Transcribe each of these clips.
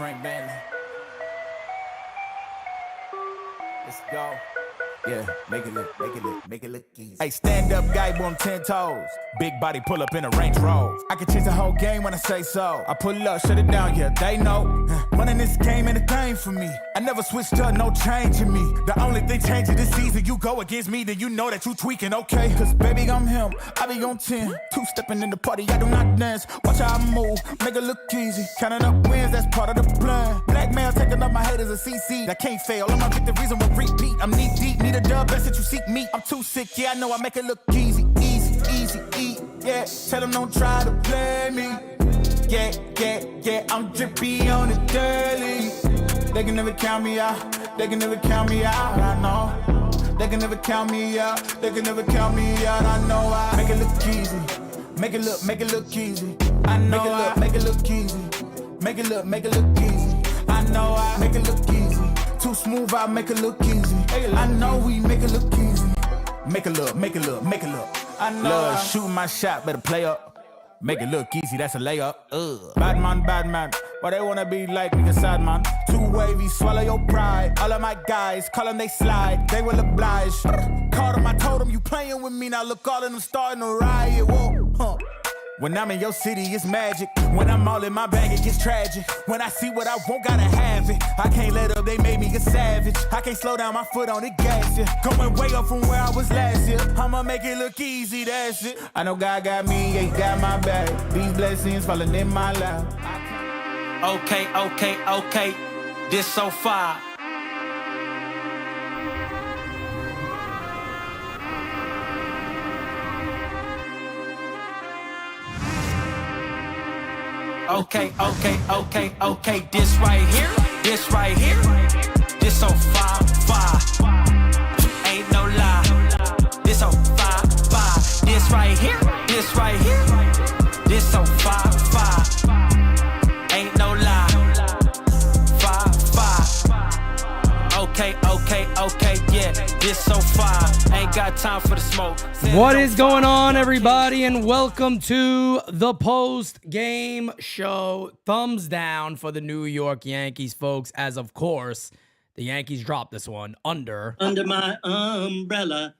Frank Bentley. Let's go. Yeah, make it look easy. Hey, stand up guy, on 10 toes. Big body pull up in a Range Rover. I can change the whole game when I say so. I pull up, shut it down, yeah, they know. Running this game ain't a thing for me. I never switched up, no change in me. The only thing changing this season, you go against me, then you know that you tweaking, okay? Cause baby, I'm him, I be on 10. Two-stepping in the party, I do not dance. Watch how I move, make it look easy. Counting up wins, that's part of the plan. Blackmail, taking up my haters a CC. That can't fail, all my victories will repeat. I'm knee deep, need a dub, best that you seek me. I'm too sick, yeah, I know I make it look easy. Yeah, tell them don't try to play me. Yeah, I'm drippy on the daily. They can never count me out, I know. They can never count me out, I know I make it look easy. Make it look easy. I know make it look easy. Make it look easy. I know I make it look easy. Too smooth, I make it look easy. I know we make it look easy. Make it look. I know love shooting my shot, better play up. Make it look easy, that's a layup. Bad man. Why they wanna be like me, sad man? Too wavy, swallow your pride. All of my guys, call them, they slide. They will oblige. Called them, I told them, you playing with me. Now look, all of them starting to riot. Whoa, When I'm in your city, it's magic. When I'm all in my bag, it gets tragic. When I see what I want, gotta have it. I can't let up, they made me a savage. I can't slow down, my foot on the gas, yeah. Going way up from where I was last year. I'ma make it look easy, that's it. I know God got me, ain't got my back. These blessings falling in my lap. Okay. This so far. Okay. This right here. This so far. Ain't no lie. This so far. This right here. This so far. Ain't no lie. Okay, yeah. This so far. Ain't got time for the smoke. What is going on, everybody, and welcome to the Post Game Show. Thumbs down for the New York Yankees, folks, as of course, the Yankees dropped this one under my umbrella.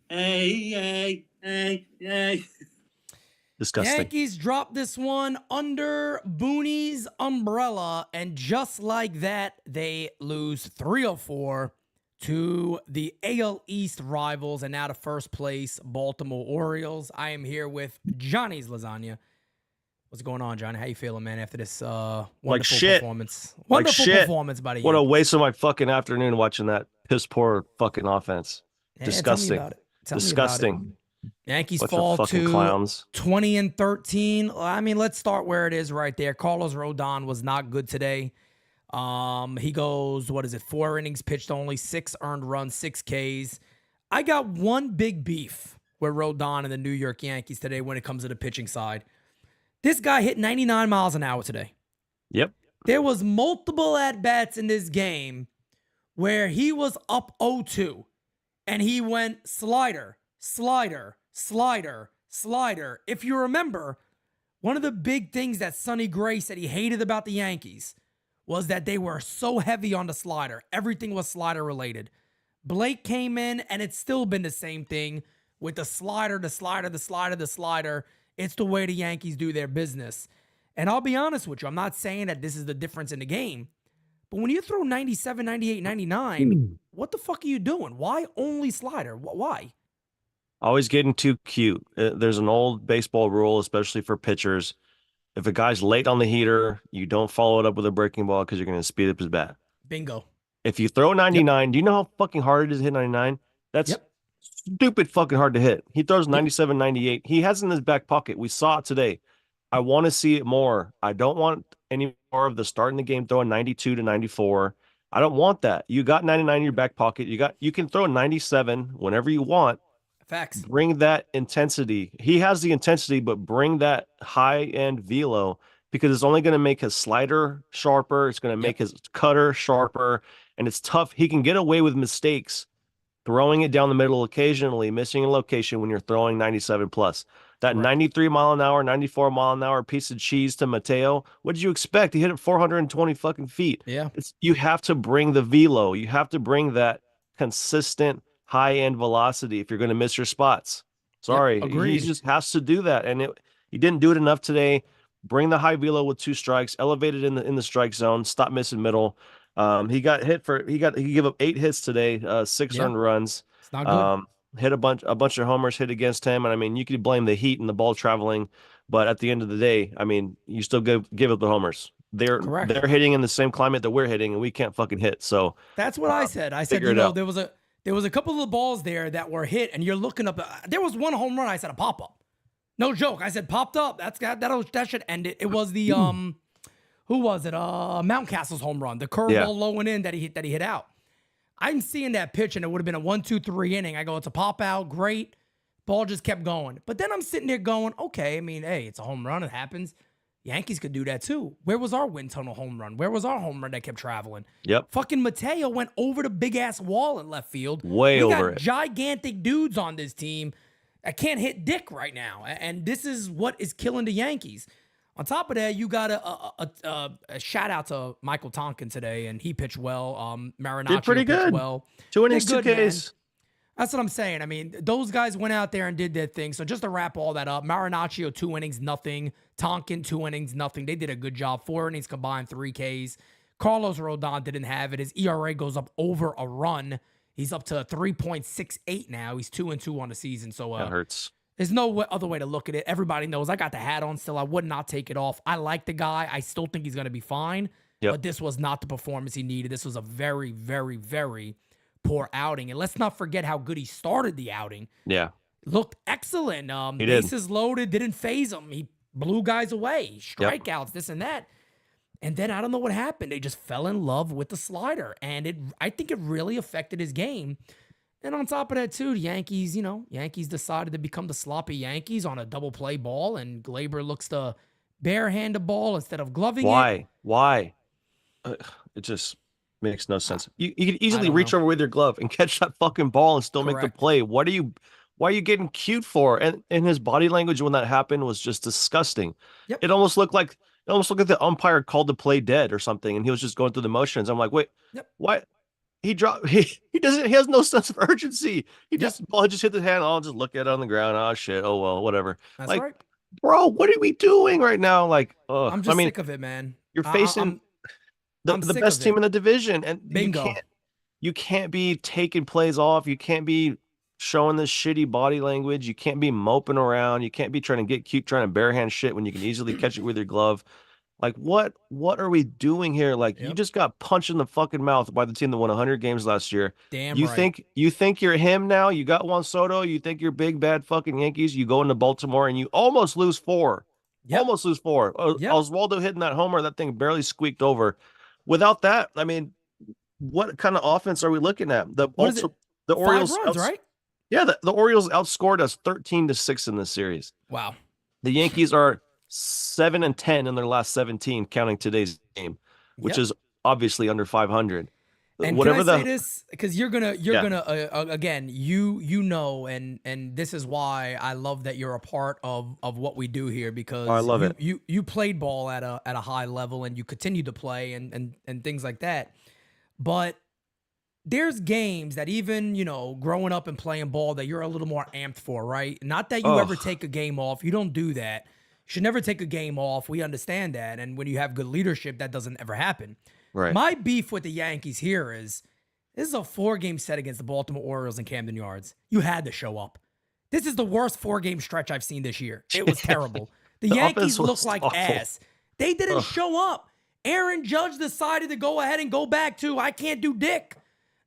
Hey. Disgusting. Yankees dropped this one under Booney's umbrella, and just like that, they lose 3-4 to the AL East rivals and now to first place Baltimore Orioles. I am here with Johnny's Lasagna. What's going on, Johnny? How you feeling, man, after this wonderful performance? Wonderful performance by the Yankees. What a waste of my fucking afternoon watching that piss poor fucking offense. Yeah, disgusting. Disgusting. Yankees fall to clowns. 20-13. I mean, let's start where it is right there. Carlos Rodon was not good today. He goes, 4 innings pitched, only 6 earned runs, 6 Ks. I got one big beef with Rodon and the New York Yankees today when it comes to the pitching side. This guy hit 99 miles an hour today. Yep. There was multiple at-bats in this game where he was up 0-2, and he went slider. If you remember, one of the big things that Sonny Gray said he hated about the Yankees was that they were so heavy on the slider. Everything was slider related. Blake came in, and it's still been the same thing with the slider. It's the way the Yankees do their business. And I'll be honest with you, I'm not saying that this is the difference in the game, but when you throw 97, 98, 99, what the fuck are you doing? Why only slider? Why? Always getting too cute. There's an old baseball rule, especially for pitchers. If a guy's late on the heater, you don't follow it up with a breaking ball because you're going to speed up his bat. Bingo. If you throw 99, do you know how fucking hard it is to hit 99? That's stupid fucking hard to hit. He throws 97, 98. He has it in his back pocket. We saw it today. I want to see it more. I don't want any more of the start in the game throwing 92 to 94. I don't want that. You got 99 in your back pocket. You can throw 97 whenever you want. Facts. Bring that intensity. He has the intensity, but bring that high-end velo because it's only going to make his slider sharper. It's going to make his cutter sharper, and it's tough. He can get away with mistakes, throwing it down the middle occasionally, missing a location when you're throwing 97 plus. That Correct. 93 mile an hour, 94 mile an hour piece of cheese to Mateo. What did you expect? He hit it 420 fucking feet. Yeah. You have to bring the velo. You have to bring that consistent high end velocity if you're going to miss your spots. Yep. Sorry, he Agreed. just has to do that, and he didn't do it enough today. Bring the high velo with 2 strikes, elevated in the strike zone, stop missing middle. He gave up 8 hits today, 6 Yeah. earned runs. It's not good. Hit a bunch of homers hit against him, and I mean you could blame the heat and the ball traveling, but at the end of the day, I mean you still give up the homers. Correct. They're hitting in the same climate that we're hitting, and we can't fucking hit. So That's what I said. I said, figure it out. there was a couple of the balls there that were hit, and you're looking up. There was one home run. I said a pop up. No joke. I said popped up. That should end it. It was the who was it? Mountcastle's home run, the curveball low and in that he hit out. I'm seeing that pitch, and it would have been a 1-2-3 inning. I go, it's a pop out, great. Ball just kept going. But then I'm sitting there going, okay, I mean, hey, it's a home run. It happens. Yankees could do that too. Where was our wind tunnel home run? Where was our home run that kept traveling? Yep. Fucking Mateo went over the big ass wall in left field. Way we over got it. gigantic dudes on this team that can't hit dick right now. And this is what is killing the Yankees. On top of that, you got a shout out to Michael Tonkin today, and he pitched well. Marinaccio Did pretty pitched good. well. 2 innings, Did 2 good, man. Ks. That's what I'm saying. I mean, those guys went out there and did their thing. So just to wrap all that up, Marinaccio, 2 innings, nothing. Tonkin, 2 innings, nothing. They did a good job. 4 innings combined, 3 Ks. Carlos Rodon didn't have it. His ERA goes up over a run. He's up to 3.68 now. He's 2-2 on the season. So That hurts. there's no other way to look at it. Everybody knows I got the hat on still. I would not take it off. I like the guy. I still think he's going to be fine. Yep. But this was not the performance he needed. This was a very, very, very poor outing. And let's not forget how good he started the outing. Yeah. Looked excellent. He did. Bases loaded, didn't phase him. He blew guys away. Strikeouts, this and that. And then I don't know what happened. They just fell in love with the slider. And I think it really affected his game. And on top of that, too, the Yankees, Yankees decided to become the sloppy Yankees on a double play ball. And Glaber looks to barehand the ball instead of gloving it. Why? It just makes no sense. You could easily don't reach know. over with your glove and catch that fucking ball and still make the Correct. play. Why are you getting cute for? And his body language when that happened was just disgusting. Yep. It almost looked like the umpire called the play dead or something, and he was just going through the motions. I'm like, wait, why? He has no sense of urgency. Ball just hit the hand. I'll just look at it on the ground. Oh shit. Oh well, whatever. That's like, right. bro, what are we doing right now? Like, I'm just sick of it, man. You're facing the sick best of team it. in the division, and Bingo. you can't be taking plays off. You can't be showing this shitty body language. You can't be moping around. You can't be trying to get cute, trying to barehand shit when you can easily catch it with your glove. Like, what are we doing here? Like, you just got punched in the fucking mouth by the team that won 100 games last year. Damn you right. You think you're him now? You got Juan Soto. You think you're big bad fucking Yankees. You go into Baltimore and you almost lose 4. Yep. Almost lose 4. Yep. Oswaldo hitting that homer, that thing barely squeaked over. Without that, I mean, what kind of offense are we looking at? The Orioles, 5 runs, right? Yeah, the Orioles outscored us 13-6 in this series. Wow. The Yankees are 7-10 in their last 17, counting today's game, which is obviously under 500. And whatever can I say this? Because you're gonna again, you know, and this is why I love that you're a part of what we do here, because I love it. You played ball at a high level and you continue to play and things like that. But there's games that even, growing up and playing ball that you're a little more amped for, right? Not that you ever take a game off. You don't do that. You should never take a game off. We understand that. And when you have good leadership, that doesn't ever happen. Right. My beef with the Yankees here is this is a 4-game set against the Baltimore Orioles in Camden Yards. You had to show up. This is the worst 4-game stretch I've seen this year. It was terrible. The Yankees look like awful. ass. They didn't show up. Aaron Judge decided to go ahead and go back to, I can't do dick.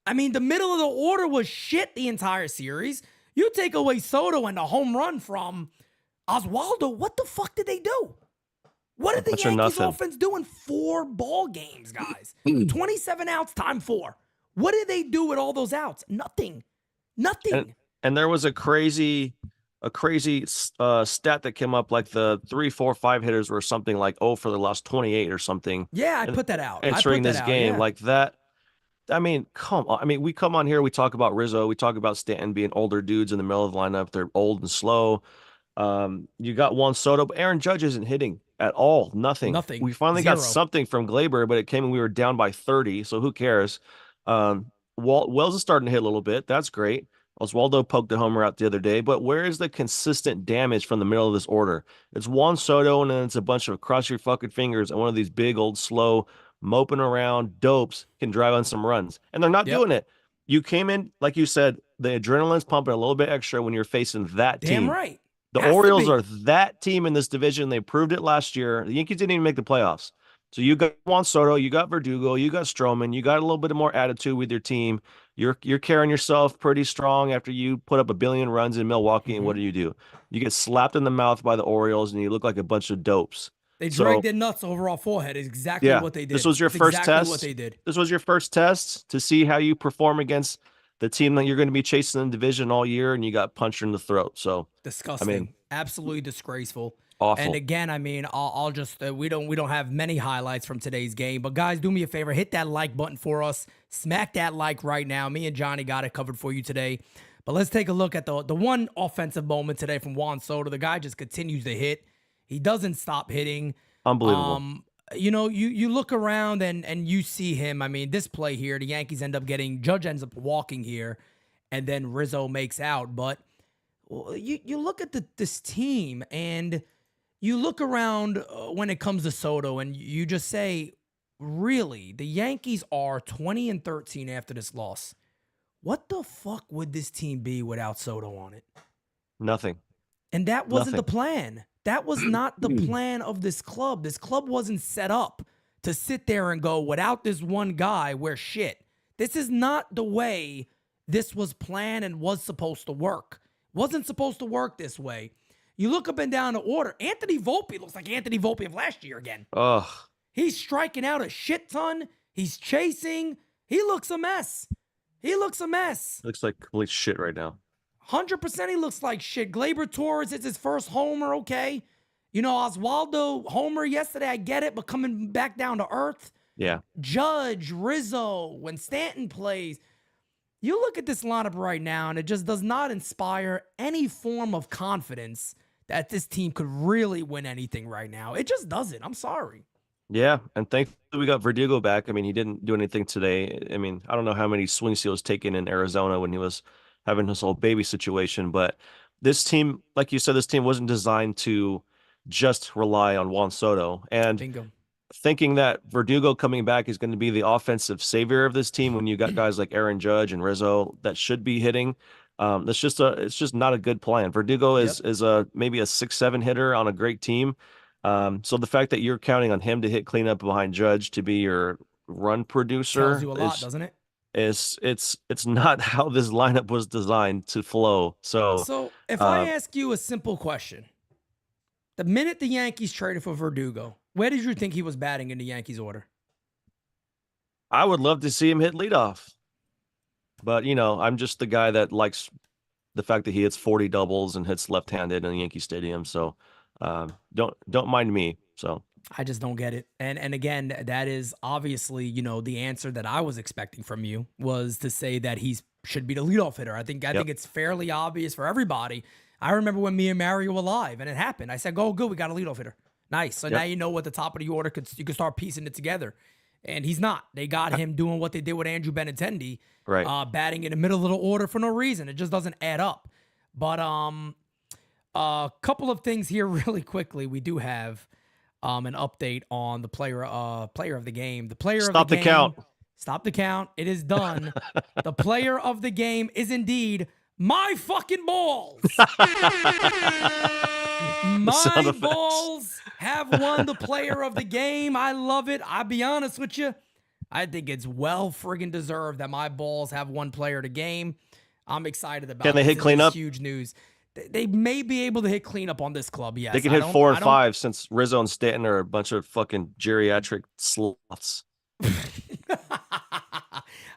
I mean, the middle of the order was shit the entire series. You take away Soto and the home run from Oswaldo, what the fuck did they do? What did the Yankees offense do in 4 ball games, guys? 27 outs, time 4. What did they do with all those outs? Nothing. And there was a crazy stat that came up, like the 3, 4, 5 hitters were something like for the last 28 or something. Yeah, I put that out. Entering this game like that. I mean, come on. I mean, we come on here, we talk about Rizzo, we talk about Stanton being older dudes in the middle of the lineup. They're old and slow. You got Juan Soto, but Aaron Judge isn't hitting at all. Nothing. Nothing. We finally got Zero. something from Glaber, but it came when we were down by 30. So who cares? Wells is starting to hit a little bit. That's great. Oswaldo poked a homer out the other day, but where is the consistent damage from the middle of this order? It's Juan Soto, and then it's a bunch of cross your fucking fingers, and one of these big old slow moping around dopes can drive on some runs, and they're not Yep. doing it. You came in, like you said, the adrenaline's pumping a little bit extra when you're facing that Damn team. right. The Has to Orioles be. are that team in this division. They proved it last year. The Yankees didn't even make the playoffs. So you got Juan Soto, you got Verdugo, you got Stroman, you got a little bit more attitude with your team. You're carrying yourself pretty strong after you put up a billion runs in Milwaukee. And what do? You get slapped in the mouth by the Orioles, and you look like a bunch of dopes. They So, dragged their nuts over our forehead. Is exactly yeah, what they did. this was your It's first exactly test. what they did. This was your first test to see how you perform against the team that you're going to be chasing in the division all year, and you got punched in the throat. So Disgusting. Absolutely disgraceful. awful. And again, I mean, I'll just we don't have many highlights from today's game, but guys, do me a favor, hit that like button for us. Smack that like right now. Me and Johnny got it covered for you today. But let's take a look at the one offensive moment today from Juan Soto. The guy just continues to hit. He doesn't stop hitting. Unbelievable. You know, you look around and you see him. I mean, this play here, the Yankees end up getting, Judge ends up walking here, and then Rizzo makes out. But you look at this team, and you look around when it comes to Soto, and you just say, really, the Yankees are 20-13 after this loss. What the fuck would this team be without Soto on it? Nothing. And that wasn't the Nothing. plan. That was not the plan of this club. This club wasn't set up to sit there and go, without this one guy, we're shit. This is not the way this was planned and was supposed to work. Wasn't supposed to work this way. You look up and down the order. Anthony Volpe looks like Anthony Volpe of last year again. Ugh. He's striking out a shit ton. He's chasing. He looks a mess. He looks a mess. Looks like complete shit right now. 100% he looks like shit. Glaber Torres, it's his first homer, okay? You know, Oswaldo homer yesterday, I get it, but coming back down to earth. Yeah. Judge, Rizzo, when Stanton plays. You look at this lineup right now, and it just does not inspire any form of confidence that this team could really win anything right now. It just doesn't. I'm sorry. Yeah, and thankfully we got Verdugo back. I mean, he didn't do anything today. I mean, I don't know how many swings he was taking in Arizona when he was having his whole baby situation, but this team, like you said, this team wasn't designed to just rely on Juan Soto. And Bingo. thinking that Verdugo coming back is going to be the offensive savior of this team when you got guys like Aaron Judge and Rizzo that should be hitting. It's just not a good plan. Verdugo is a maybe a 6-7 hitter on a great team. So the fact that you're counting on him to hit cleanup behind Judge to be your run producer Tells you a lot, doesn't it? it's not how this lineup was designed to flow. So if I ask you a simple question, the minute the Yankees traded for Verdugo, where did you think he was batting in the Yankees order? I would love to see him hit leadoff, but you know, I'm just the guy that likes the fact that he hits 40 doubles and hits left-handed in the Yankee Stadium. So don't mind me. So I just don't get it. And again, that is obviously, you know, the answer that I was expecting from you was to say that should be the leadoff hitter. I think it's fairly obvious for everybody. I remember when me and Mario were live and it happened. I said, "Go, good, we got a leadoff hitter." Nice. So now you know what the top of the order you could start piecing it together. And he's not. They got him doing what they did with Andrew Benintendi, right, batting in the middle of the order for no reason. It just doesn't add up. But a couple of things here really quickly. We do have an update on the player of the game. The player Stop of the the game. count. Stop the count. It is done. The player of the game is indeed my fucking balls. My balls have won the player of the game. I love it. I'll be honest with you. I think it's well friggin' deserved that my balls have won player of the game. I'm excited about it. Can they hit cleanup? Huge news. They may be able to hit cleanup on this club, yes. They can hit 4 and 5 since Rizzo and Stanton are a bunch of fucking geriatric sloths.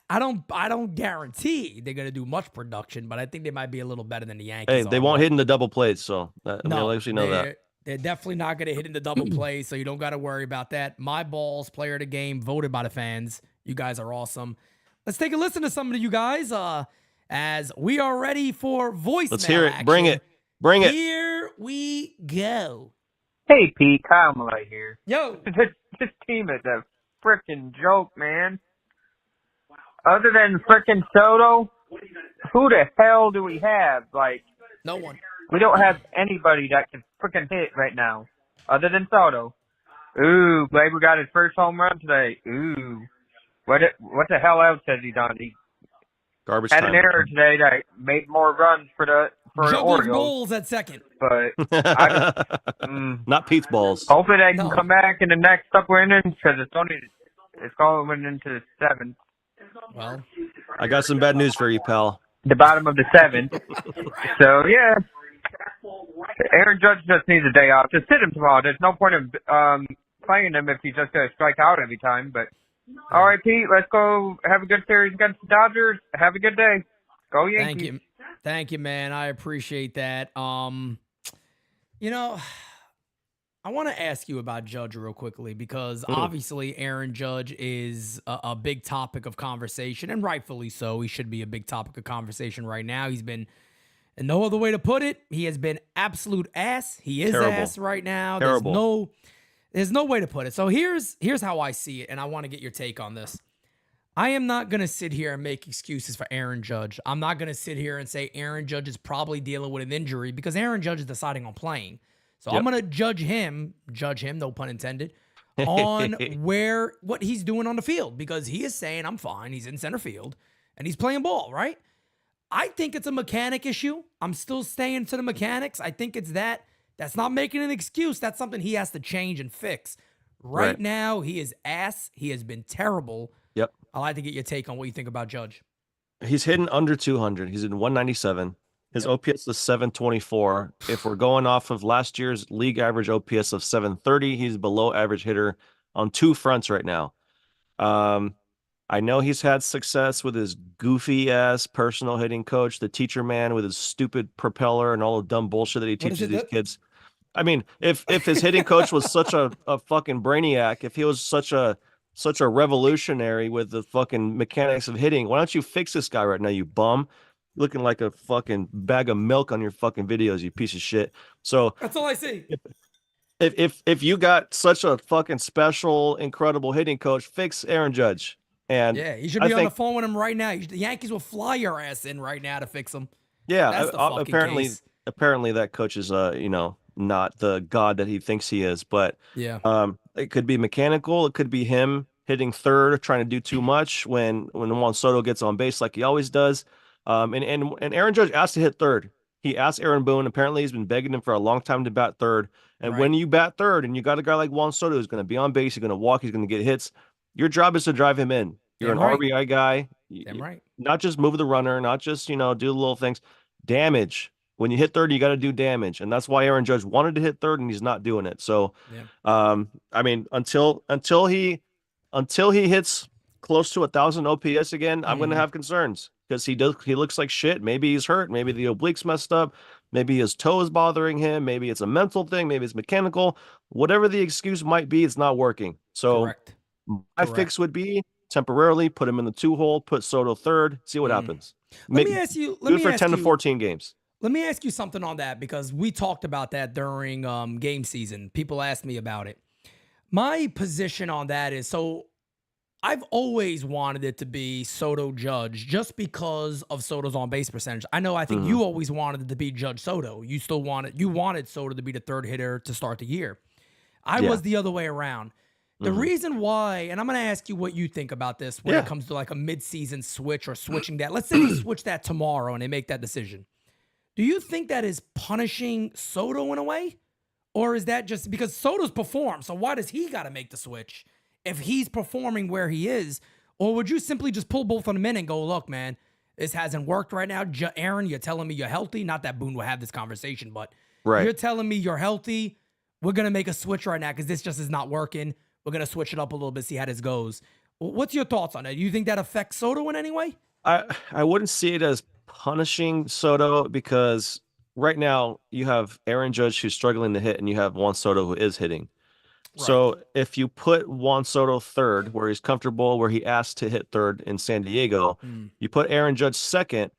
I don't guarantee they're gonna do much production, but I think they might be a little better than the Yankees. Hey, they won't hit in the double plays, so I mean, I'll actually know that. They're definitely not gonna hit in the double plays, so you don't gotta worry about that. My balls, player of the game, voted by the fans. You guys are awesome. Let's take a listen to some of you guys as we are ready for voicemail. Let's hear it. Action. Bring it. Bring it. Here we go. Hey, Pete, Kyle Malay here. Yo. This team is a freaking joke, man. Other than freaking Soto, who the hell do we have? Like, No one. we don't have anybody that can freaking hit right now, other than Soto. Ooh, Glaber got his first home run today. Ooh. What the hell else has he done? He Garbage had time. an error today that made more runs for the Juggler's Orioles. balls at second. But Not Pete's balls. hopefully they can No. come back in the next couple innings because it's going into the seventh, Well, I got some bad news for you, pal. the bottom of the seventh. So yeah, Aaron Judge just needs a day off. Just sit him tomorrow. There's no point of playing him if he's just going to strike out every time. But all right, Pete, let's go have a good series against the Dodgers. Have a good day. Go Yankees. Thank you, man. I appreciate that. You know, I want to ask you about Judge real quickly because obviously Aaron Judge is a big topic of conversation, and rightfully so. He should be a big topic of conversation right now. He's been, and no other way to put it, he has been absolute ass. He is Terrible. ass right now. Terrible. There's no way to put it. So here's how I see it, and I want to get your take on this. I am not going to sit here and make excuses for Aaron Judge. I'm not going to sit here and say Aaron Judge is probably dealing with an injury because Aaron Judge is deciding on playing. So I'm going to judge him, no pun intended, on what he's doing on the field because he is saying, I'm fine. He's in center field and he's playing ball, right? I think it's a mechanic issue. I'm still staying to the mechanics. I think it's that. That's not making an excuse. That's something he has to change and fix. Right now, he is ass. He has been terrible. Yep. I'd like to get your take on what you think about Judge. He's hitting under 200. He's in 197. His OPS is 724. If we're going off of last year's league average OPS of 730, he's below average hitter on two fronts right now. I know he's had success with his goofy ass personal hitting coach, the teacher man with his stupid propeller and all the dumb bullshit that he teaches these kids. I mean, if his hitting coach was such a fucking brainiac, if he was such a revolutionary with the fucking mechanics of hitting, why don't you fix this guy right now, you bum? Looking like a fucking bag of milk on your fucking videos, you piece of shit. So that's all I see. If you got such a fucking special, incredible hitting coach, fix Aaron Judge. And yeah, he should be on the phone with him right now. The Yankees will fly your ass in right now to fix him. Yeah, that's the fucking case. Apparently that coach is not the god that he thinks he is. But it could be mechanical. It could be him hitting third, trying to do too much when Juan Soto gets on base like he always does. And Aaron Judge asked to hit third. He asked Aaron Boone. Apparently, he's been begging him for a long time to bat third. And when you bat third, and you got a guy like Juan Soto who's going to be on base, he's going to walk, he's going to get hits. Your job is to drive him in. You're an RBI guy. Not just move the runner, not just do little things. Damage. When you hit third, you got to do damage, and that's why Aaron Judge wanted to hit third, and he's not doing it. So, I mean, until he hits close to 1,000 OPS again, I'm going to have concerns because he looks like shit. Maybe he's hurt. Maybe the oblique's messed up. Maybe his toe is bothering him. Maybe it's a mental thing. Maybe it's mechanical. Whatever the excuse might be, it's not working. So my fix would be temporarily put him in the 2-hole, put Soto third, see what happens. Let me ask you. Do it for 10 to 14 games. Let me ask you something on that because we talked about that during game season. People asked me about it. My position on that is, so I've always wanted it to be Soto Judge just because of Soto's on base percentage. I think you always wanted it to be Judge Soto. You wanted Soto to be the third hitter to start the year. I was the other way around. The reason why, and I'm going to ask you what you think about this when it comes to like a midseason switch or switching that. Let's say they switch that tomorrow and they make that decision. Do you think that is punishing Soto in a way? Or is that just because Soto's performed? So why does he got to make the switch if he's performing where he is? Or would you simply just pull both of them in and go, look, man, this hasn't worked right now. Aaron, you're telling me you're healthy. Not that Boone will have this conversation, but you're telling me you're healthy. We're going to make a switch right now because this just is not working. We're going to switch it up a little bit, see how this goes. What's your thoughts on it? Do you think that affects Soto in any way? I wouldn't see it as punishing Soto because right now you have Aaron Judge who's struggling to hit and you have Juan Soto who is hitting. So if you put Juan Soto third where he's comfortable, where he asked to hit third in San Diego, you put Aaron Judge second,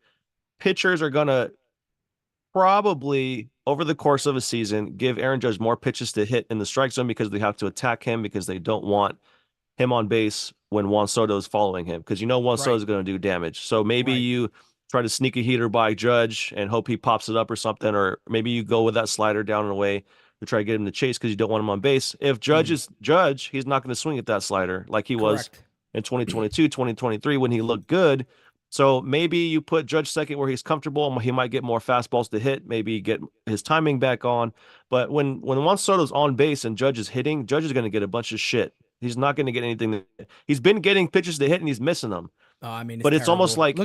pitchers are going to probably over the course of a season, give Aaron Judge more pitches to hit in the strike zone because they have to attack him because they don't want him on base when Juan Soto is following him because Juan Soto is going to do damage. So maybe you try to sneak a heater by Judge and hope he pops it up or something, or maybe you go with that slider down and away to try to get him to chase because you don't want him on base. If Judge is Judge, he's not going to swing at that slider like he was in 2022, 2023 when he looked good. So maybe you put Judge second where he's comfortable and he might get more fastballs to hit, maybe get his timing back on. But when Juan Soto's on base and Judge is hitting, Judge is going to get a bunch of shit. He's not going to get anything. He's been getting pitches to hit and he's missing them. Oh, I mean, but it's almost like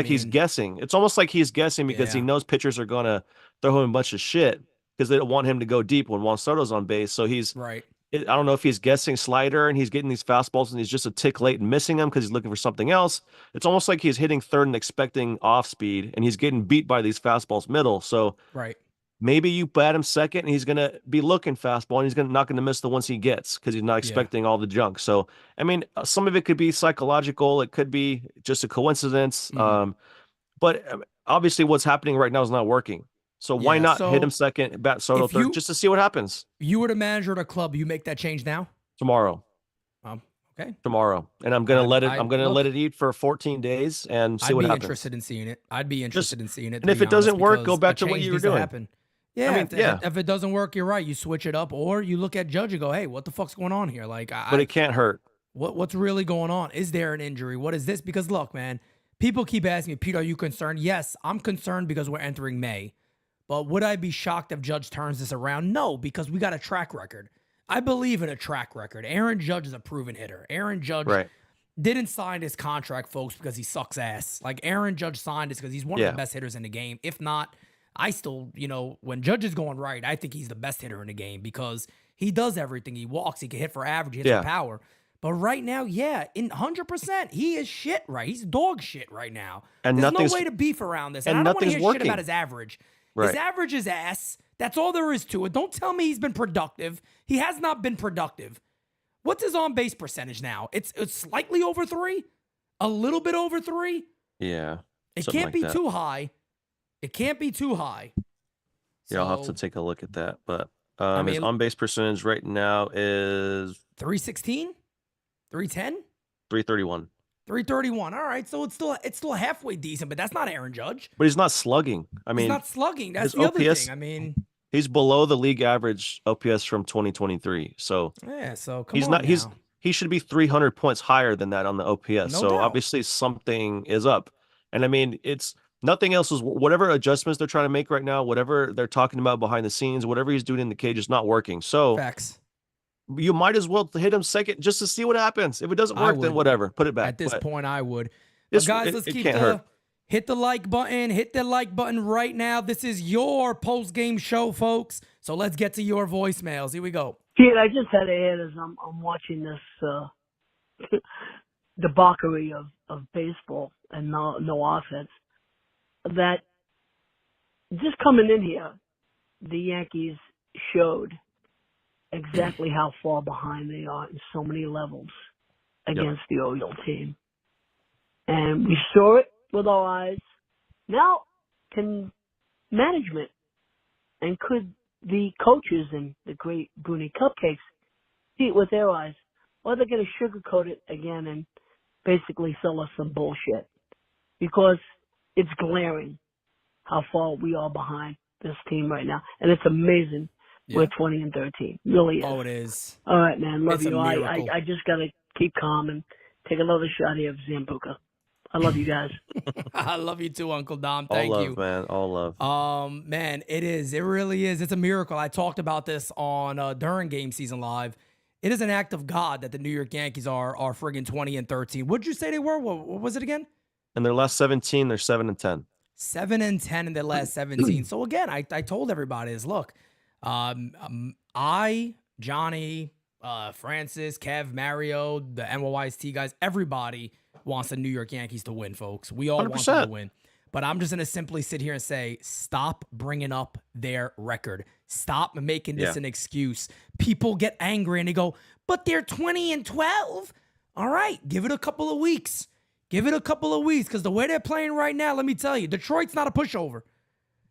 he's guessing. It's almost like he's guessing because he knows pitchers are going to throw him a bunch of shit because they don't want him to go deep when Juan Soto's on base. So he's right. I don't know if he's guessing slider and he's getting these fastballs and he's just a tick late and missing them because he's looking for something else. It's almost like he's hitting third and expecting off speed and he's getting beat by these fastballs middle. So maybe you bat him second and he's going to be looking fastball and he's not going to miss the ones he gets because he's not expecting all the junk. So, I mean, some of it could be psychological. It could be just a coincidence. But obviously what's happening right now is not working. So why not hit him second, bat Soto third, just to see what happens? You were the manager at a club. You make that change now? Tomorrow. Okay. Tomorrow. And I'm going to let it eat for 14 days and see what happens. I'd be interested in seeing it. I'd be interested in seeing it. And if it doesn't work, go back to what you were doing. Yeah, I mean, if it doesn't work, you're right. You switch it up, or you look at Judge and go, "Hey, what the fuck's going on here?" Like, but it can't hurt. What's really going on? Is there an injury? What is this? Because look, man, people keep asking me, Pete, are you concerned? Yes, I'm concerned because we're entering May. But would I be shocked if Judge turns this around? No, because we got a track record. I believe in a track record. Aaron Judge is a proven hitter. Aaron Judge didn't sign his contract, folks, because he sucks ass. Like, Aaron Judge signed this because he's one of the best hitters in the game. If not, I still, when Judge is going right, I think he's the best hitter in the game because he does everything. He walks, he can hit for average, he hits for power. But right now, in 100%, he is shit right. He's dog shit right now. And there's no way to beef around this. And I don't want to hear shit about his average. His average is ass. That's all there is to it. Don't tell me he's been productive. He has not been productive. What's his on-base percentage now? It's slightly over 3? A little bit over 3? Yeah. It can't be too high. It can't be too high. Yeah, I'll have to take a look at that. But his on-base percentage right now is 316, 310, 331. 331. All right, so it's still halfway decent, but that's not Aaron Judge. But he's not slugging. I mean, he's not slugging. That's the other thing. I mean, he's below the league average OPS from 2023. So so he's not. He should be 300 points higher than that on the OPS. So obviously something is up. And I mean, it's nothing else is whatever adjustments they're trying to make right now, whatever they're talking about behind the scenes, whatever he's doing in the cage is not working. So facts. You might as well hit him second just to see what happens. If it doesn't work, then whatever. Put it back. At this point, I would. But guys, let's hit the like button. Hit the like button right now. This is your post-game show, folks. So let's get to your voicemails. Here we go. Pete, I just had to add as I'm watching this debauchery of baseball and no offense, that just coming in here, the Yankees showed exactly how far behind they are in so many levels against the Orioles team. And we saw it with our eyes. Now, can management and could the coaches and the great Bruni Cupcakes see it with their eyes? Or are they going to sugarcoat it again and basically sell us some bullshit? Because it's glaring how far we are behind this team right now. And it's amazing. We're 20-13. Really is. Oh, it is. All right, man. Love you. I just got to keep calm and take another shot here of Zambuca. I love you guys. I love you too, Uncle Dom. Thank you. All love, man. All love. Man, it is. It really is. It's a miracle. I talked about this on during GameSZN Live. It is an act of God that the New York Yankees are friggin' 20-13. What'd you say they were? What was it again? In their last 17, they're 7-10. 7-10 in their last 17. So again, I told everybody is look. Johnny, Francis, Kev, Mario, the NYYST guys, everybody wants the New York Yankees to win, folks. We all 100%. want them to win. But I'm just going to simply sit here and say, stop bringing up their record. Stop making this an excuse. People get angry and they go, but they're 20-12. All right, give it a couple of weeks. Give it a couple of weeks because the way they're playing right now, let me tell you, Detroit's not a pushover.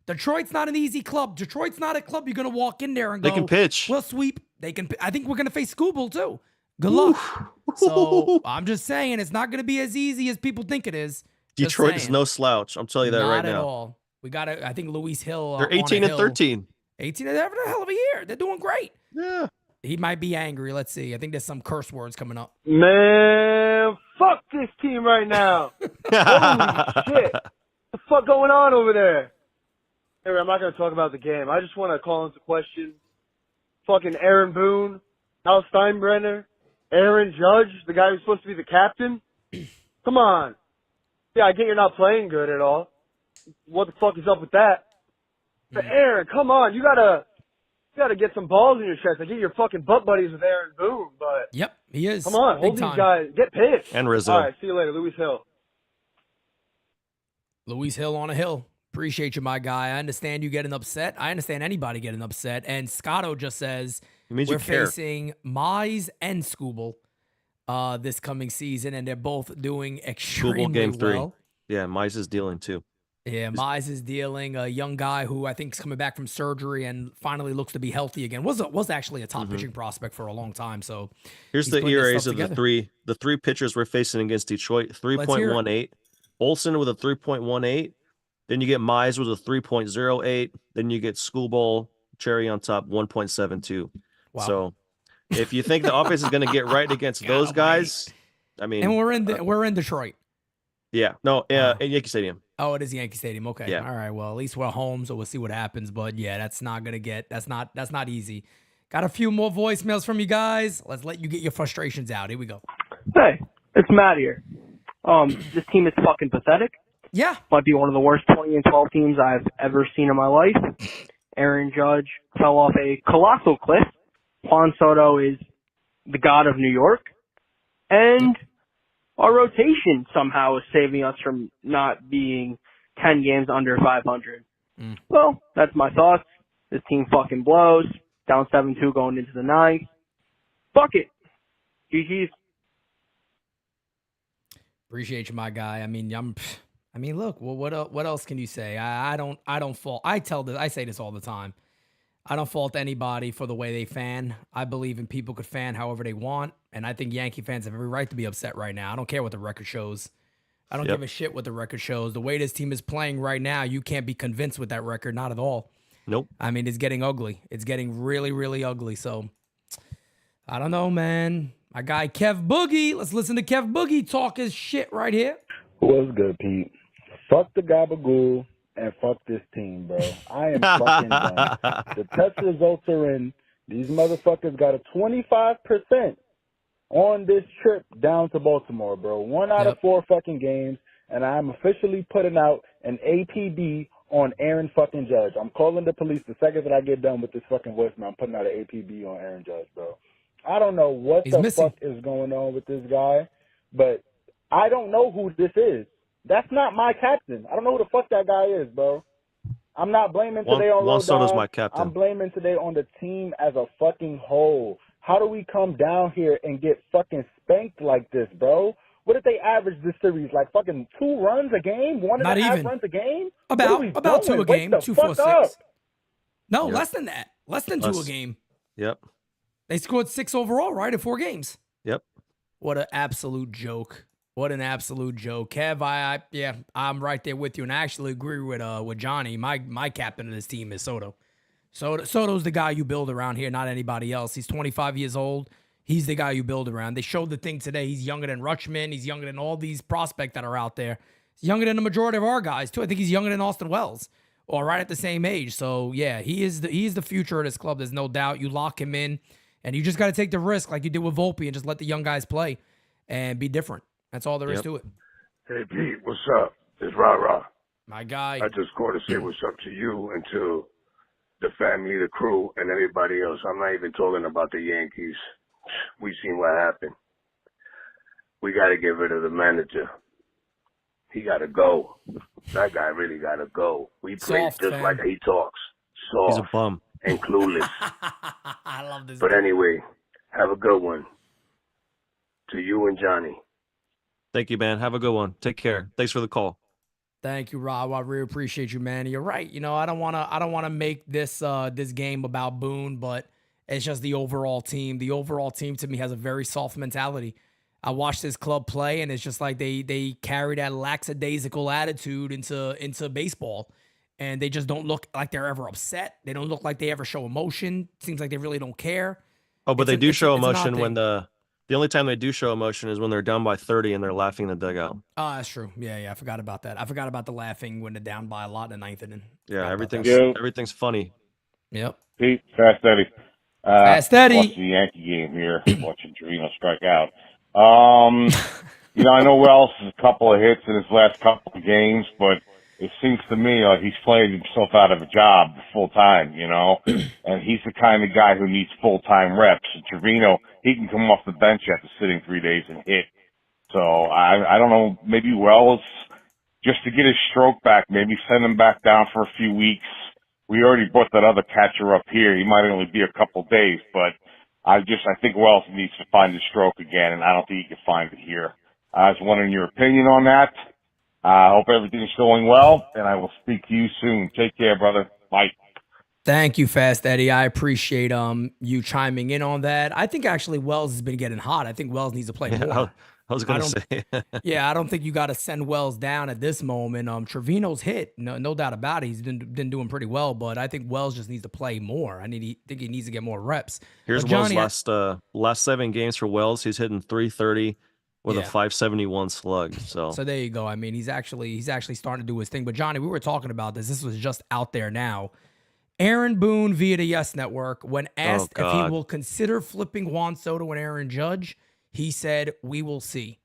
Detroit's not an easy club. Detroit's not a club you're going to walk in there and go, They can pitch. we'll sweep. I think we're going to face Scooble too. Good luck. So I'm just saying it's not going to be as easy as people think it is. Detroit is no slouch. I'm telling you that right now. Not at all. We got to, I think Luis Hill. They're 18 and 13. 18, they're having a hell of a year. They're doing great. Yeah. He might be angry. Let's see. I think there's some curse words coming up. Man, fuck this team right now. Holy shit. What the fuck going on over there? Anyway, I'm not going to talk about the game. I just want to call into question fucking Aaron Boone, Al Steinbrenner, Aaron Judge, the guy who's supposed to be the captain. Come on. Yeah, I get you're not playing good at all. What the fuck is up with that? But Aaron, come on. You gotta get some balls in your chest. I get your fucking butt buddies with Aaron Boone, but yep, he is. Come on, hold these guys. Get pitched. And Rizzo. All right, see you later, Luis Hill. Luis Hill on a hill. Appreciate you, my guy. I understand you getting upset. I understand anybody getting upset. And Scotto just says we're facing Mize and Scooble this coming season, and they're both doing extremely Scooble game 3. well. Yeah, Mize is dealing too. Yeah, Mize is dealing. A young guy who I think is coming back from surgery and finally looks to be healthy again. Was actually a top pitching prospect for a long time. So here's the ERAs of the three pitchers we're facing against Detroit. 3.18. Olsen with a 3.18. Then you get Mize with a 3.08. Then you get Schoolball, cherry on top, 1.72. Wow. So if you think the offense is going to get right against those guys, I mean, and we're in Detroit. Yeah, no, in Yankee Stadium. Oh, it is Yankee Stadium. Okay, yeah. All right. Well, at least we're home, so we'll see what happens. But yeah, that's not easy. Got a few more voicemails from you guys. Let's let you get your frustrations out. Here we go. Hey, it's Matt here. This team is fucking pathetic. Yeah. Might be one of the worst 20-12 teams I've ever seen in my life. Aaron Judge fell off a colossal cliff. Juan Soto is the god of New York. And our rotation somehow is saving us from not being 10 games under 500. Well, that's my thoughts. This team fucking blows. Down 7-2 going into the 9th. Fuck it. GG's. Appreciate you, my guy. I mean, look. Well, what else can you say? I don't fault. I say this all the time. I don't fault anybody for the way they fan. I believe in people could fan however they want, and I think Yankee fans have every right to be upset right now. I don't care what the record shows. I don't give a shit what the record shows. The way this team is playing right now, you can't be convinced with that record, not at all. Nope. I mean, it's getting ugly. It's getting really, really ugly. So, I don't know, man. My guy Kev Boogie. Let's listen to Kev Boogie talk his shit right here. What's good, Pete? Fuck the gabagool and fuck this team, bro. I am fucking done. The test results are in. These motherfuckers got a 25% on this trip down to Baltimore, bro. 1 out of 4 fucking games, and I'm officially putting out an APB on Aaron fucking Judge. I'm calling the police the second that I get done with this fucking voicemail. I'm putting out an APB on Aaron Judge, bro. I don't know what fuck is going on with this guy, but I don't know who this is. That's not my captain. I don't know who the fuck that guy is, bro. I'm not blaming today on Juan Soto's Rodon. my captain. I'm blaming today on the team as a fucking whole. How do we come down here and get fucking spanked like this, bro? What did they average this series? Like fucking 2 runs a game? 1.5 runs a game? About 2 a game. 2, 4, 6. No, Yep. less than that. Less than 2 a game. Yep. They scored 6 overall, right, in 4 games. Yep. What an absolute joke. What an absolute joke. Kev, I'm right there with you, and I actually agree with Johnny. My captain of this team is Soto. Soto's the guy you build around here, not anybody else. He's 25 years old. He's the guy you build around. They showed the thing today. He's younger than Rutschman. He's younger than all these prospects that are out there. He's younger than the majority of our guys, too. I think he's younger than Austin Wells, or right at the same age. So, yeah, he is the future of this club. There's no doubt. You lock him in, and you just got to take the risk like you did with Volpe and just let the young guys play and be different. That's all there is to it. Hey, Pete, what's up? It's Ra. My guy. I just called to say what's up to you and to the family, the crew, and everybody else. I'm not even talking about the Yankees. We seen what happened. We got to get rid of the manager. He got to go. That guy really got to go. We play just like he talks. Soft. He's a bum. And clueless. I love this. But anyway, have a good one. To you and Johnny. Thank you, man. Have a good one. Take care. Thanks for the call. Thank you, Rob. I really appreciate you, man. You're right. You know, I don't wanna make this this game about Boone, but it's just the overall team. The overall team to me has a very soft mentality. I watched this club play, and it's just like they carry that lackadaisical attitude into baseball, and they just don't look like they're ever upset. They don't look like they ever show emotion. Seems like they really don't care. Oh, but they do show It's an odd emotion when thing. the only time they do show emotion is when they're down by 30 and they're laughing in the dugout. Oh, that's true. Yeah, I forgot about that. I forgot about the laughing when they're down by a lot in the ninth inning. Yeah, Forgot about that. everything's funny. Yep. Pete, Fast Eddie. Fast Eddie. Watching the Yankee game here, watching Torino strike out. I know Wells has a couple of hits in his last couple of games, but it seems to me like he's playing himself out of a job full time, and he's the kind of guy who needs full-time reps. And Trevino, he can come off the bench after sitting 3 days and hit. So I don't know, maybe Wells, just to get his stroke back, maybe send him back down for a few weeks. We already brought that other catcher up here. He might only be a couple days, but I think Wells needs to find his stroke again, and I don't think he can find it here. I was wondering your opinion on that. I hope everything's going well, and I will speak to you soon. Take care, brother. Bye. Thank you, Fast Eddie. I appreciate you chiming in on that. I think actually Wells has been getting hot. I think Wells needs to play more. I was going to say. Yeah, I don't think you got to send Wells down at this moment. Trevino's hit, no doubt about it. He's been doing pretty well, but I think Wells just needs to play more. Think he needs to get more reps. Here's Johnny, Wells' last 7 games for Wells. He's hitting 330 with a 571 slug. So there you go. I mean, he's actually starting to do his thing. But Johnny, we were talking about this. This was just out there now. Aaron Boone via the Yes Network, when asked if he will consider flipping Juan Soto and Aaron Judge, he said, "We will see."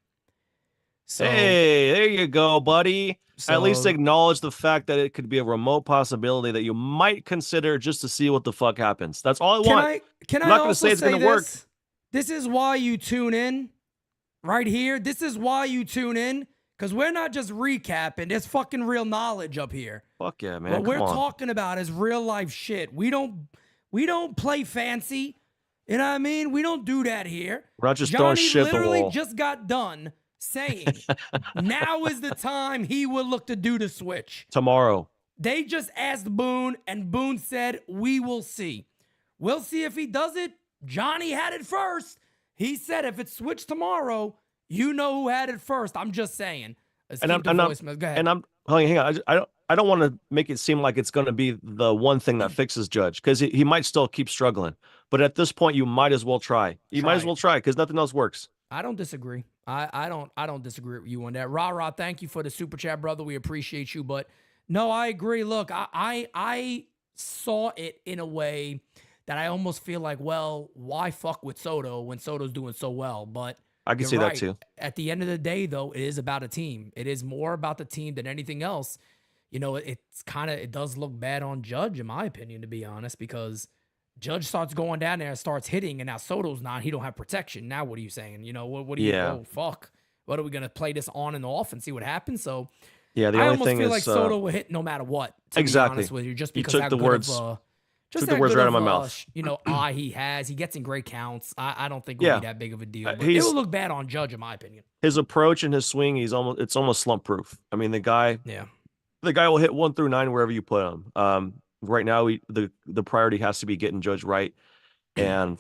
So, hey, there you go, buddy. At least acknowledge the fact that it could be a remote possibility that you might consider just to see what the fuck happens. That's all I want. I'm not going to say it's going to work. This is why you tune in right here. This is why you tune in, because we're not just recapping. There's fucking real knowledge up here. Fuck yeah, man. What we're talking about is real life shit. We don't play fancy. You know what I mean? We don't do that here. We're not just throwing shit at the wall. Literally just got done saying now is the time he would look to do the switch. Tomorrow. They just asked Boone, and Boone said, "We will see." We'll see if he does it. Johnny had it first. He said if it's switched tomorrow, you know who had it first. I'm just saying. Go ahead. And hang on. I don't want to make it seem like it's going to be the one thing that fixes Judge, because he might still keep struggling. But at this point, you might as well try. You might as well try, because nothing else works. I don't disagree. I don't disagree with you on that. Rah, thank you for the super chat, brother. We appreciate you. But no, I agree. Look, I saw it in a way that I almost feel like, well, why fuck with Soto when Soto's doing so well? But I can see that too. At the end of the day, though, it is about a team. It is more about the team than anything else. You know, it does look bad on Judge, in my opinion, to be honest, because Judge starts going down there and starts hitting, and now Soto's not. He don't have protection. Now what are you saying? You know, what do you? Oh fuck! What are we gonna play this on and off and see what happens? So yeah, I almost feel like Soto will hit no matter what. To be honest with you, just because you took the words. Took the words right out of my mouth. You know, he gets in great counts. I don't think it'll be that big of a deal. But it will look bad on Judge, in my opinion. His approach and his swing, it's almost slump proof. I mean, the guy will hit 1 through 9 wherever you put him. Right now, the priority has to be getting Judge right, and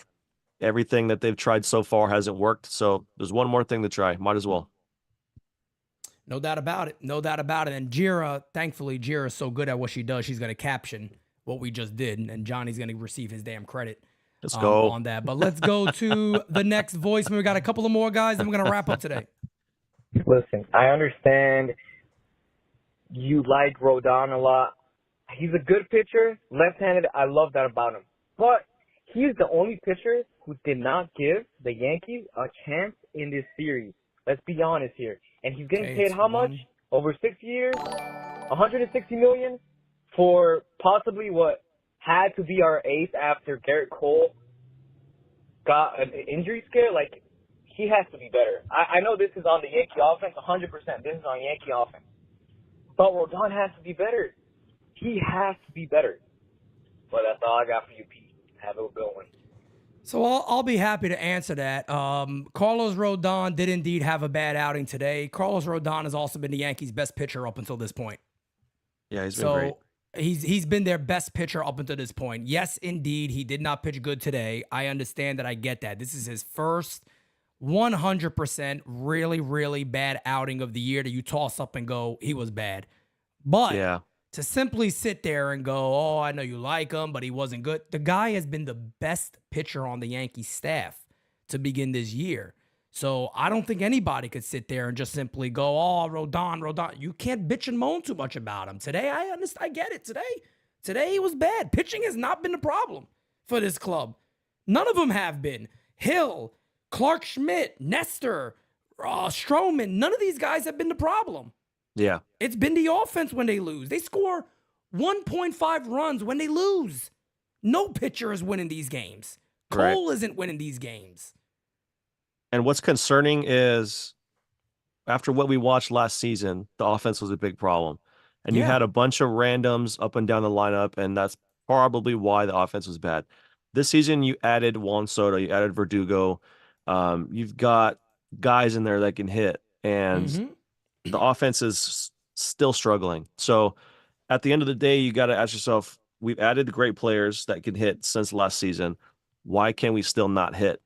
everything that they've tried so far hasn't worked. So there's one more thing to try. Might as well. No doubt about it. No doubt about it. And Jira, thankfully, Jira's so good at what she does, she's going to caption what we just did, and Johnny's going to receive his damn credit. Let's go on that. But let's go to the next voicemail. We got a couple of more guys, then we're going to wrap up today. Listen, I understand you like Rodon a lot. He's a good pitcher, left-handed. I love that about him. But he's the only pitcher who did not give the Yankees a chance in this series. Let's be honest here. And he's getting paid how much? Over 6 years? $160 million for possibly what had to be our ace after Garrett Cole got an injury scare. Like, he has to be better. I know this is on the Yankee offense, 100%. This is on Yankee offense. But Rodon has to be better. He has to be better. But that's all I got for you, Pete. Have a good one. So I'll be happy to answer that. Carlos Rodon did indeed have a bad outing today. Carlos Rodon has also been the Yankees' best pitcher up until this point. Yeah, he's been great. He's been their best pitcher up until this point. Yes, indeed, he did not pitch good today. I understand that. I get that. This is his first 100% really, really bad outing of the year that you toss up and go, he was bad. But Yeah. to simply sit there and go, oh, I know you like him, but he wasn't good. The guy has been the best pitcher on the Yankees staff to begin this year. So I don't think anybody could sit there and just simply go, oh, Rodon. You can't bitch and moan too much about him. Today, I understand. I get it. Today he was bad. Pitching has not been the problem for this club. None of them have been. Hill, Clark Schmidt, Nestor, Stroman, none of these guys have been the problem. Yeah. It's been the offense when they lose. They score 1.5 runs when they lose. No pitcher is winning these games. Cole isn't winning these games. And what's concerning is after what we watched last season, the offense was a big problem. And you had a bunch of randoms up and down the lineup, and that's probably why the offense was bad. This season, you added Juan Soto, you added Verdugo. You've got guys in there that can hit, and the offense is still struggling. So at the end of the day, you got to ask yourself, we've added great players that can hit since last season. Why can we still not hit?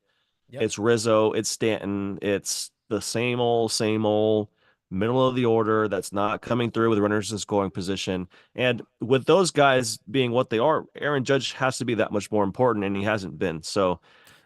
Yep. It's Rizzo, it's Stanton, it's the same old middle of the order that's not coming through with runners in scoring position. And with those guys being what they are, Aaron Judge has to be that much more important, and he hasn't been. So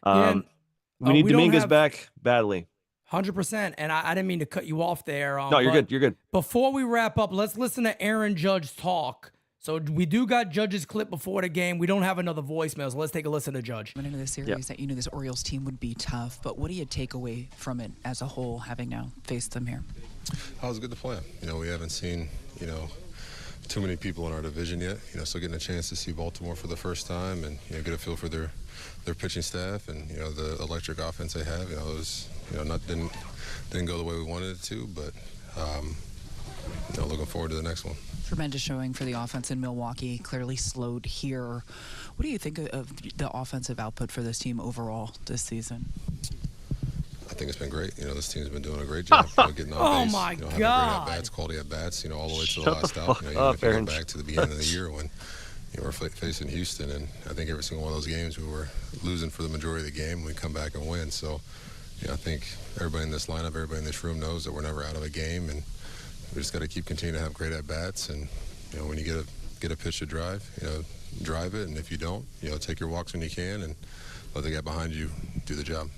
we need Dominguez back badly. 100%. And I didn't mean to cut you off there. No, you're good. You're good. Before we wrap up, let's listen to Aaron Judge talk. So we do got Judge's clip before the game. We don't have another voicemail, so let's take a listen to Judge. Went into the series that you knew this Orioles team would be tough, but what do you take away from it as a whole, having now faced them here? It was good to play them. You know, we haven't seen, too many people in our division yet. So getting a chance to see Baltimore for the first time and get a feel for their pitching staff and the electric offense they have. It was didn't go the way we wanted it to, but looking forward to the next one. Tremendous showing for the offense in Milwaukee, clearly slowed here. What do you think of the offensive output for this team overall this season? I think it's been great. This team's been doing a great job getting on base. My having God. Great at-bats, quality at-bats, all the way to the last out. You have to go back to the beginning of the year when we're facing Houston, and I think every single one of those games we were losing for the majority of the game. We come back and win. So, I think everybody in this lineup, everybody in this room knows that we're never out of a game, and we just got to keep continuing to have great at-bats. And, when you get a pitch to drive, drive it. And if you don't, take your walks when you can and let the guy behind you do the job.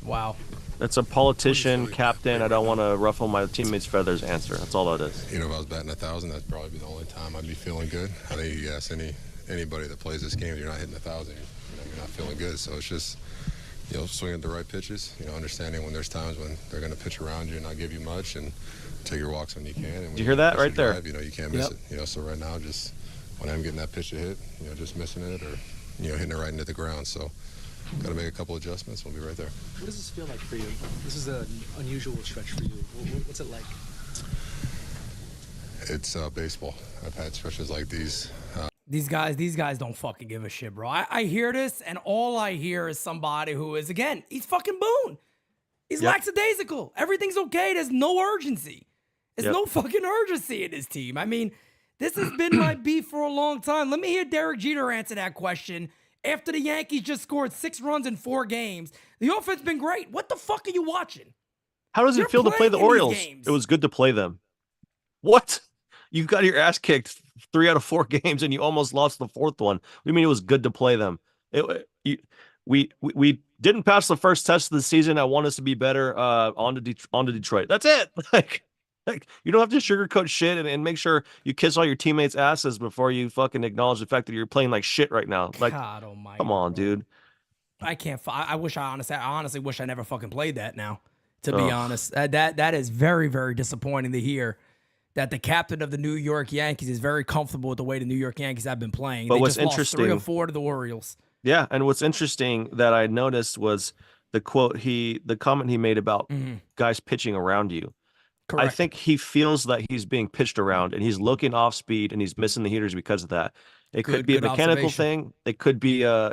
Wow. That's a politician, captain. I don't want to ruffle my teammates' feathers answer. That's all that is. If I was batting 1,000, that'd probably be the only time I'd be feeling good. I think you ask anybody that plays this game, you're not hitting 1,000, you're not feeling good. So it's just, swinging the right pitches, understanding when there's times when they're going to pitch around you and not give you much, and take your walks when you can. And when Did you hear that right there? Drive, you can't miss it. So right now, just when I'm getting that pitch to hit, just missing it or, hitting it right into the ground. So got to make a couple adjustments. We'll be right there. What does this feel like for you? This is an unusual stretch for you. What's it like? It's baseball. I've had stretches like these. These guys don't fucking give a shit, bro. I hear this, and all I hear is somebody who is, again, he's fucking Boone. He's lackadaisical. Everything's okay. There's no urgency. There's no fucking urgency in this team. I mean, this has been my beef for a long time. Let me hear Derek Jeter answer that question. After the Yankees just scored 6 runs in 4 games, the offense been great. What the fuck are you watching? How does it feel to play the Orioles? It was good to play them. What? You got your ass kicked 3 out of 4 games, and you almost lost the 4th one. What do you mean it was good to play them? We didn't pass the first test of the season. I want us to be better on to Detroit. That's it. Like you don't have to sugarcoat shit and make sure you kiss all your teammates' asses before you fucking acknowledge the fact that you're playing like shit right now. Like, God almighty, come on, dude. I can't. I honestly wish I never fucking played that now. To be honest, that is very, very disappointing to hear. That the captain of the New York Yankees is very comfortable with the way the New York Yankees have been playing. But they what's just lost interesting, 3 or 4 to the Orioles. Yeah, and what's interesting that I noticed was the comment he made about guys pitching around you. I think he feels that he's being pitched around and he's looking off speed and he's missing the heaters because of that. It could be a mechanical thing. It could be a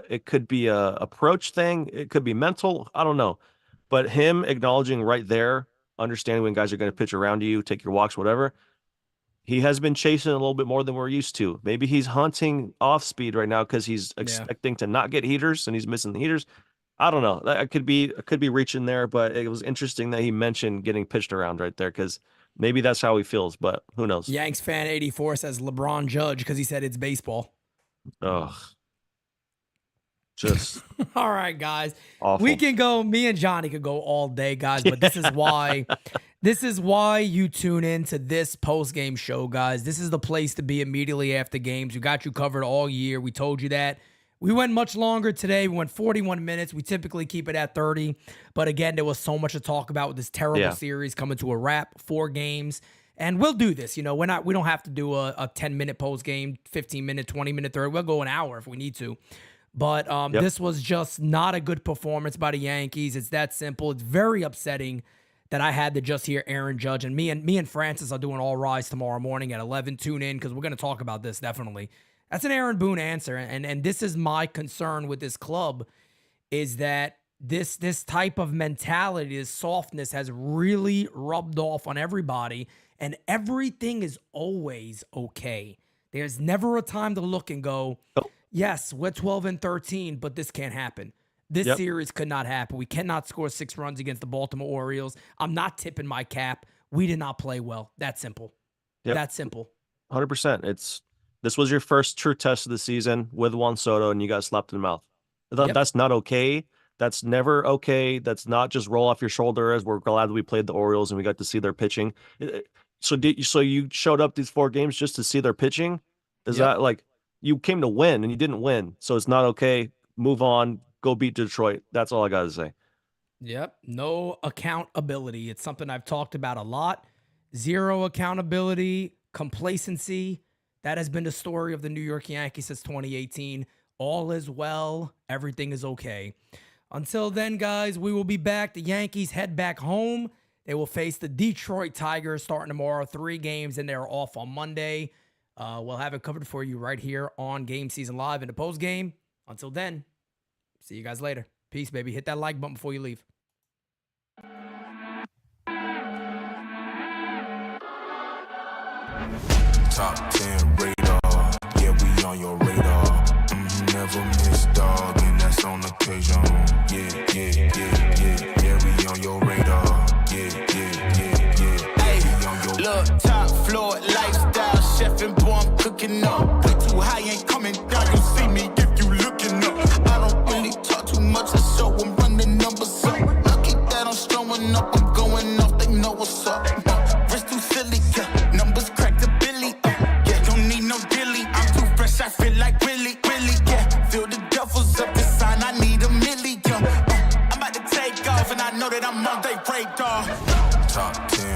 approach thing. It could be mental. I don't know. But him acknowledging right there, understanding when guys are going to pitch around you, take your walks, whatever. He has been chasing a little bit more than we're used to. Maybe he's hunting off speed right now because he's expecting to not get heaters and he's missing the heaters. I don't know. I could be reaching there, but it was interesting that he mentioned getting pitched around right there because maybe that's how he feels, but who knows? Yanks fan 84 says LeBron Judge because he said it's baseball. Ugh. Just all right, guys. Awful. We can go. Me and Johnny could go all day, guys. But this is why. This is why you tune in to this post-game show, guys. This is the place to be immediately after games. We got you covered all year. We told you that. We went much longer today. We went 41 minutes. We typically keep it at 30. But again, there was so much to talk about with this terrible series coming to a wrap. 4 games. And we'll do this. You know, we don't have to do a 10-minute post-game, 15-minute, 20-minute third. We'll go an hour if we need to. But this was just not a good performance by the Yankees. It's that simple. It's very upsetting that I had to just hear Aaron Judge. And me and Francis are doing All Rise tomorrow morning at 11. Tune in because we're going to talk about this definitely. That's an Aaron Boone answer. And this is my concern with this club is that this type of mentality, this softness has really rubbed off on everybody. And everything is always okay. There's never a time to look and go, yes, we're 12-13, but this can't happen. This series could not happen. We cannot score 6 runs against the Baltimore Orioles. I'm not tipping my cap. We did not play well. That simple. That simple. 100%. This was your first true test of the season with Juan Soto, and you got slapped in the mouth. That's not okay. That's never okay. That's not just roll off your shoulder as we're glad that we played the Orioles and we got to see their pitching. So you showed up these 4 games just to see their pitching? Is that like you came to win and you didn't win? So it's not okay. Move on. Go beat Detroit. That's all I got to say. Yep. No accountability. It's something I've talked about a lot. Zero accountability, complacency. That has been the story of the New York Yankees since 2018. All is well. Everything is okay. Until then, guys, we will be back. The Yankees head back home. They will face the Detroit Tigers starting tomorrow. 3 games, and they're off on Monday. We'll have it covered for you right here on GameSZN Live in the post game. Until then, see you guys later. Peace, baby. Hit that like button before you leave. Top 10 radar, yeah, we on your radar. Never miss, dog, and that's on occasion. Yeah, we on your radar. Yeah. Hey, look, top floor lifestyle, chef and boy, I'm cooking up. Way too high, ain't coming down. You see me if you looking up. I don't really talk too much, I show them run the numbers up. Lucky that I'm strolling up, I'm going off, they know what's up. Wrist too silly, numbers crack the Billy. Don't need no dilly, I'm too fresh, I feel like really, yeah. Feel the duffels up the sign, I need a million. I'm about to take off, and I know that I'm on they radar. Top 10.